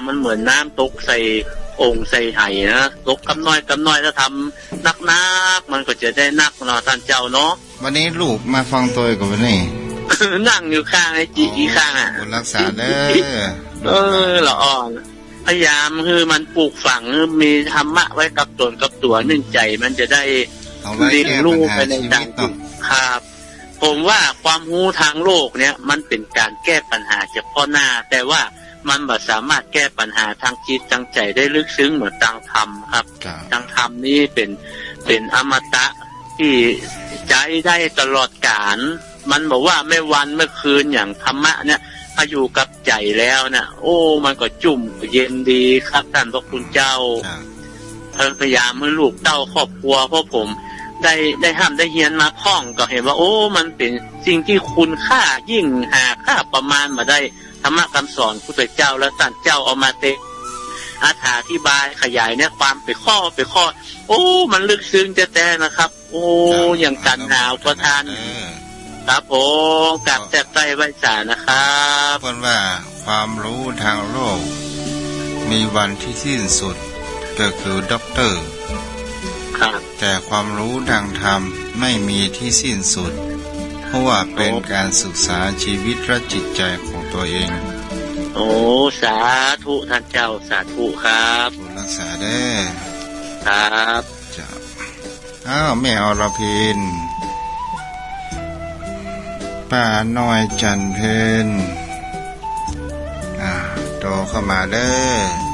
มันเหมือนน้ำตกใส่โอ่งใส่ไหนะตกกำน้อยถ้าทำนักมันก็จะได้นักเนาะท่านเจ้าเนาะ วันนี้ลูกมาฟังตัวกับวันนี้ นั่งอยู่ข้างไอ้จีอีข้างอ่ะ รักษาเด้อละอ่อนพยายามคือมันปลูกฝังมีธรรมะไว้กับตนกับตัวนึ่งใจมันจะได้เรียนรู้ไปในทางครับ ผมว่าความรู้ทางโลกเนี่ยมันเป็นการแก้ปัญหาเฉพาะหน้าแต่ว่ามันไม่สามารถแก้ปัญหาทางจิตทางใจได้ลึกซึ้งเหมือนทางธรรมครับทางธรรมนี่เป็นอมตะที่ใจได้ตลอดกาลมันบอกว่าไม่วันไม่คืนอย่างธรรมะเนี่ยพออยู่กับใจแล้วเนี่ยโอ้มันก็จุ่มเย็นดีครับท่านพระคุณเจ้าพยายามให้ลูกเต้าครอบครัวเพราะผมได้ห้ามได้เฮียนมาพ่องก็เห็นว่าโอ้มันเป็นสิ่งที่คุณค่ายิ่งหาค่าประมาณมาได้ธรรมะคำสอนพุทธเจ้าและท่านเจ้าเอามาอธิบายขยายเนี่ยความไปข้อโอ้มันลึกซึ้งแต่นะครับโอ้อย่างกันหาวประทานครับผมกับแจกใจไว้สานะครับเพราะว่าความรู้ทางโลกมีวันที่สิ้นสุดก็คือด็อกเตอร์แต่ความรู้ทางธรรมไม่มีที่สิ้นสุดเพราะว่าเป็นการศึกษาชีวิตและจิตใจของตัวเองโอ้สาธุท่านเจ้าสาธุครับรักษาได้ครับจ้าแม่อรพินป้าน้อยจันเพนโตเข้ามาเด้อ